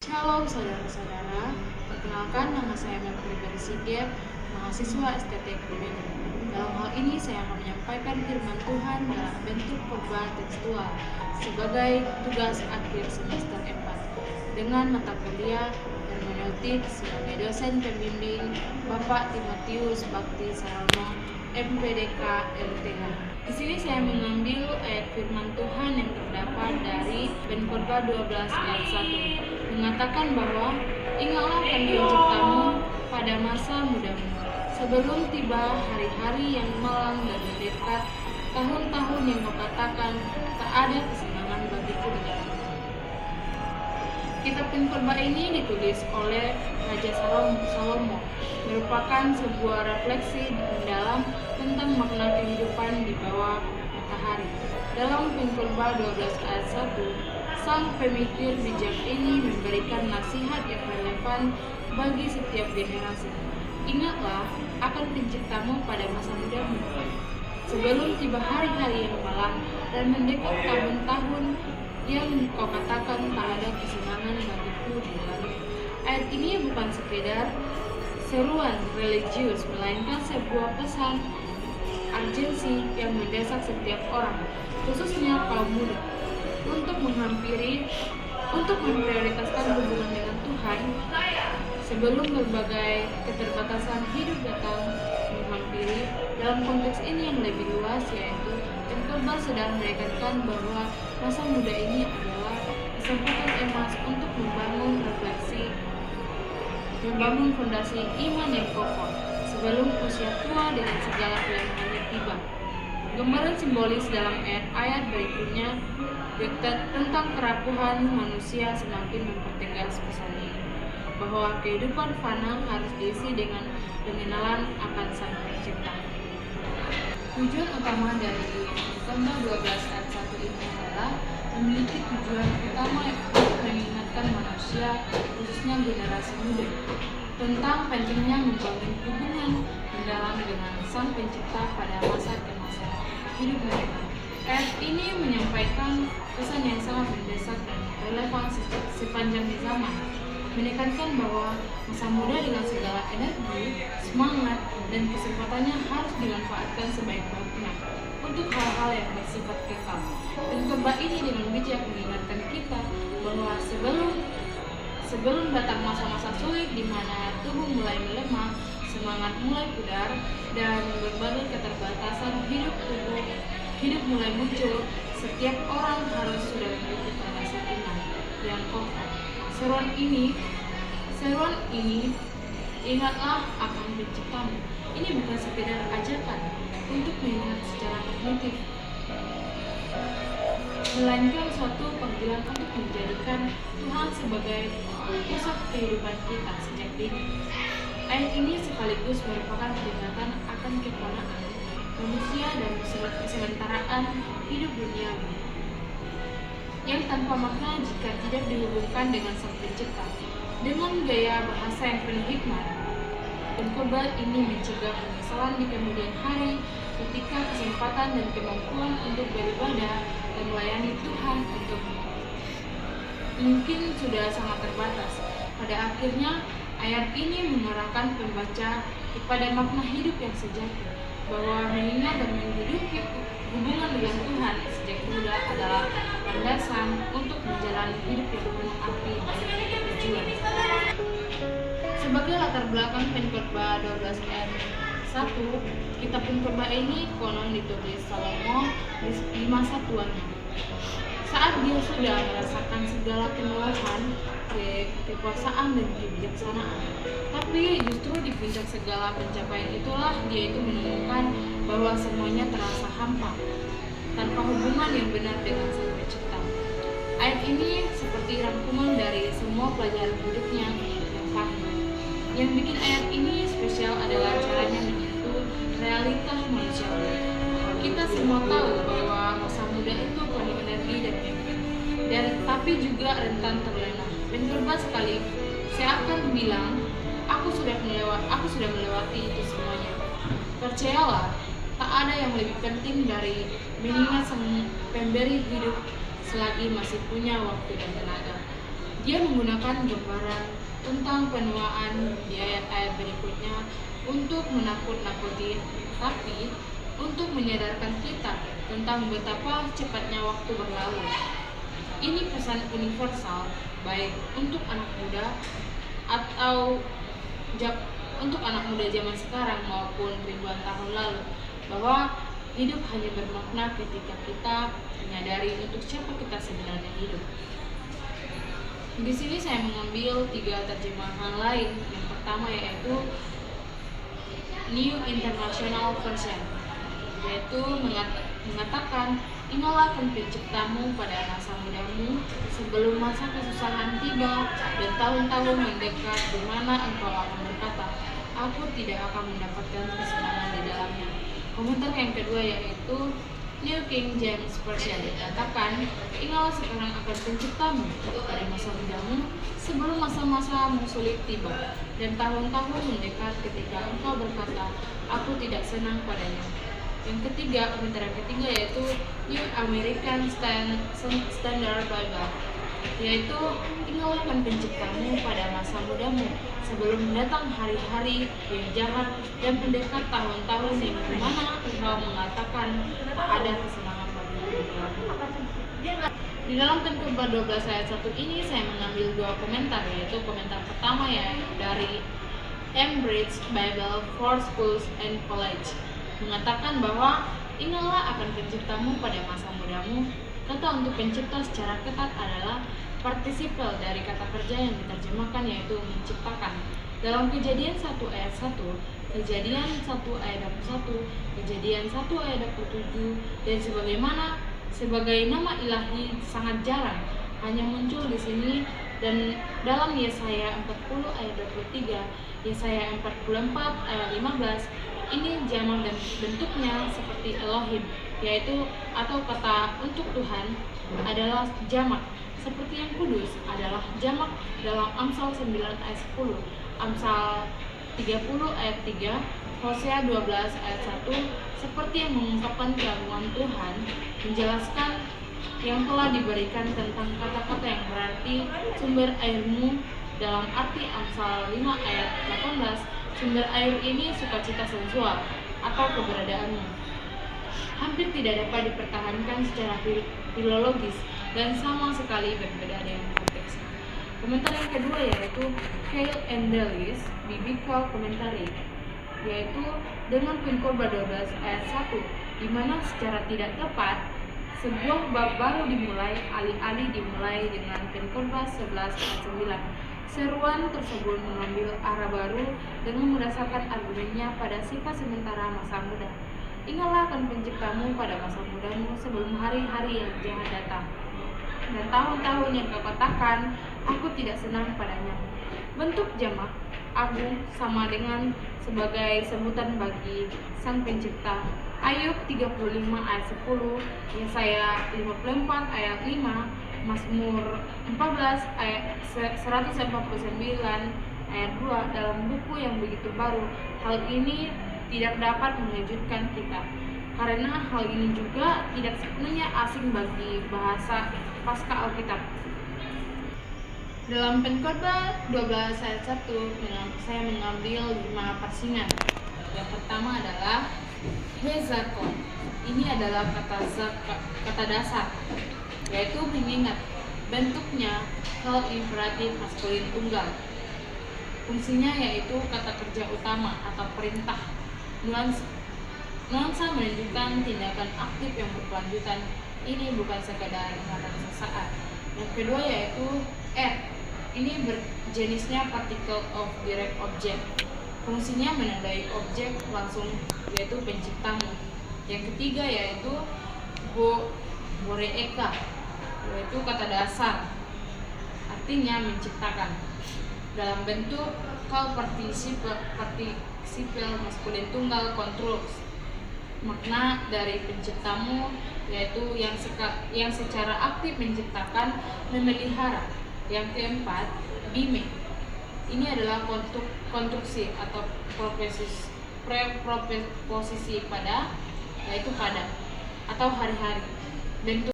Halo saudara-saudara, perkenalkan nama saya Melvin Sigep, mahasiswa STT Kumene. Dalam hal ini saya akan menyampaikan firman Tuhan dalam bentuk khotbah tekstual sebagai tugas akhir semester 4 dengan mata kuliah hermeneutik sebagai dosen pembimbing Bapak Timotius Bakti Sarono, MPDK LTH. Di sini saya mengambil ayat firman Tuhan yang terdapat dari Pengkhotbah 12 ayat 1, mengatakan bahwa ingatlah akan penciptamu pada masa mudamu, sebelum tiba hari-hari yang malang dan mendekat, tahun-tahun yang kau katakan tak ada kesenangan bagiku di dalamnya. Kitab Pengkhotbah ini ditulis oleh Raja Salomo, merupakan sebuah refleksi mendalam tentang makna kehidupan di bawah matahari. Dalam Pengkhotbah 12 ayat 1, sang pemikir bijak ini memberikan nasihat yang relevan bagi setiap generasi. Ingatlah akan penciptamu pada masa mudamu, sebelum tiba hari-hari yang malang dan mendekat tahun-tahun yang kau katakan tak ada kesenangan bagiku di dalamnya. Ayat ini bukan sekedar seruan religius, melainkan sebuah pesan urgensi yang mendesak setiap orang, khususnya kaum muda, untuk memprioritaskan hubungan dengan Tuhan sebelum berbagai keterbatasan hidup datang menghampiri. Dalam konteks ini yang lebih luas, yaitu Pengkhotbah sedang menekankan bahwa masa muda ini adalah kesempatan emas untuk membangun fondasi iman yang kokoh sebelum usia tua dengan segala pilihannya tiba. Gambaran simbolis dalam ayat berikutnya tentang kerapuhan manusia semakin mempertegas pesan ini, bahwa kehidupan fana harus diisi dengan pengenalan akan Sang Pencipta. Tujuan utama dari Pengkhotbah 12 ayat 1 ini adalah memiliki tujuan utama untuk mengingatkan manusia, khususnya generasi muda, tentang pentingnya membangun hubungan mendalam dengan Sang Pencipta pada masa ke masa hidup mereka. Ayat ini menyampaikan pesan yang sangat mendesak dan relevan sepanjang zaman, menekankan bahwa masa muda dengan segala energi, semangat, dan kesempatannya harus dimanfaatkan sebaik-baiknya untuk hal-hal yang bersifat kekal. Pengkhotbah ini dengan bijak mengingatkan kita bahwa sebelum datang masa-masa sulit di mana tubuh mulai melemah, semangat mulai pudar, dan berbagai keterbatasan hidup mulai muncul, setiap orang harus sudah memiliki fondasi iman yang kokoh. Seruan ini, ingatlah akan penciptamu, ini bukan sekedar ajakan untuk mengingat secara kognitif, melainkan suatu panggilan untuk menjadikan Tuhan sebagai pusat kehidupan kita sejak dini. Ayat ini sekaligus merupakan peringatan akan kefanaan manusia dan kesementaraan hidup duniawi yang tanpa makna jika tidak dihubungkan dengan Sang Pencipta. Dengan gaya bahasa yang penuh hikmat, Pengkhotbah ini mencegah penyesalan di kemudian hari ketika kesempatan dan kemampuan untuk beribadah dan melayani Tuhan mungkin sudah sangat terbatas. Pada akhirnya, ayat ini mengarahkan pembaca kepada makna hidup yang sejati, bahwa mengingat dan menghidupi hubungan dengan Tuhan sejak muda adalah landasan untuk menjalani hidup yang penuh arti dan tujuan. Sebagai latar belakang Pengkhotbah 12 ayat 1, kitab Pengkhotbah ini konon ditulis Salomo di masa tuanya, saat dia sudah merasakan segala kemewahan, kekuasaan, dan kebijaksanaan. Tapi justru di puncak segala pencapaian itulah dia itu menemukan bahwa semuanya terasa hampa, tanpa hubungan yang benar dengan Sang Pencipta. Ayat ini seperti rangkuman dari semua pelajaran hidupnya yang pahit. Yang bikin ayat ini spesial adalah caranya menyentuh realita manusiawi. Kita semua tahu bahwa masa muda itu penuh energi dan mimpi, tapi juga rentan terlena. Pengkhotbah sekali seakan bilang, aku sudah melewati itu semuanya. Percayalah, tak ada yang lebih penting dari mengingat Sang Pemberi hidup selagi masih punya waktu dan tenaga. Dia menggunakan gambaran tentang penuaan di ayat-ayat berikutnya untuk menakut-nakuti, tapi untuk menyadarkan kita tentang betapa cepatnya waktu berlalu. Ini pesan universal, baik untuk anak muda atau untuk anak muda zaman sekarang maupun ribuan tahun lalu, bahwa hidup hanya bermakna ketika kita menyadari untuk siapa kita sebenarnya hidup. Di sini saya mengambil 3 terjemahan lain. Yang pertama yaitu New International Version, yaitu mengatakan, ingatlah akan penciptamu pada masa mudamu sebelum masa kesusahan tiba dan tahun-tahun mendekat, di mana engkau akan berkata, aku tidak akan mendapatkan kesenangan di dalamnya. Komentar yang kedua yaitu New King James Version, dikatakan, ingatlah sekarang akan penciptamu pada masa mudamu sebelum masa-masa sulit tiba dan tahun-tahun mendekat, ketika engkau berkata, aku tidak senang padanya. Yang ketiga, komentar yang ketiga yaitu New American Standard Bible, yaitu ingatlah akan penciptamu pada masa mudamu sebelum datang hari-hari yang jahat dan mendekat tahun-tahun yang dimana engkau mengatakan tak ada kesenangan bagimu. Di dalam Pengkhotbah 12 ayat 1 ini saya mengambil 2 komentar, yaitu komentar pertama ya dari Cambridge Bible for Schools and College, mengatakan bahwa ingatlah akan penciptamu pada masa mudamu. Kata untuk pencipta secara ketat adalah partisipal dari kata kerja yang diterjemahkan yaitu menciptakan. Dalam Kejadian 1 ayat 1, Kejadian 1 ayat 21, Kejadian 1 ayat 27, dan sebagai nama ilahi sangat jarang hanya muncul di sini, dan dalam Yesaya 40 ayat 23, Yesaya 44 ayat 15, ini jamak dan bentuknya seperti Elohim, yaitu atau kata untuk Tuhan adalah jamak, seperti yang kudus adalah jamak dalam Amsal 9 ayat 10, Amsal 30 ayat 3, Hosea 12 ayat 1, seperti yang mengungkapkan keagungan Tuhan, menjelaskan yang telah diberikan tentang kata-kata yang berarti sumber airmu, dalam arti Amsal 5 ayat 18, sumber air ini sukacita sensual atau keberadaanmu. Hampir tidak dapat dipertahankan secara filologis dan sama sekali berbeda dengan konteksnya. Komentar yang kedua yaitu Kale and Dalis Biblical Commentary, yaitu dengan Pengkhotbah 12 ayat 1, di mana secara tidak tepat sebuah bab baru dimulai, alih-alih dimulai dengan Pengkhotbah 11 ayat 9. Seruan tersebut mengambil arah baru dengan berdasarkan argumennya pada sifat sementara masa muda. Ingatlah akan penciptamu pada masa mudamu sebelum hari-hari yang jahat datang dan tahun-tahun yang kau katakan, aku tidak senang padanya. Bentuk jamak agung sama dengan sebagai sebutan bagi sang pencipta. Ayub 35 ayat 10, Yesaya 54 ayat 5, Mazmur 14 ayat 149 ayat 2 dalam buku yang begitu baru. Hal ini tidak dapat mengejutkan kita, karena hal ini juga tidak sepenuhnya asing bagi bahasa pasca Alkitab. Dalam Pengkhotbah 12 ayat 1, saya mengambil 5 persingan. Yang pertama adalah Hezakon. Ini adalah kata dasar, yaitu mengingat. Bentuknya hal imperatif maskulin tunggal. Fungsinya yaitu kata kerja utama atau perintah. Nuansa menunjukkan tindakan aktif yang berkelanjutan. Ini bukan sekadar ingatan sesaat. Yang kedua yaitu ini berjenisnya particle of direct object. Fungsinya menandai objek langsung, yaitu penciptamu. Yang ketiga yaitu boreeka, yaitu kata dasar, artinya menciptakan. Dalam bentuk participle maskulin tunggal controls. Makna dari penciptamu yaitu yang secara aktif menciptakan, memelihara. Yang keempat, bime. Ini adalah konstruksi atau preposisi pada, yaitu pada atau hari-hari. Bentuk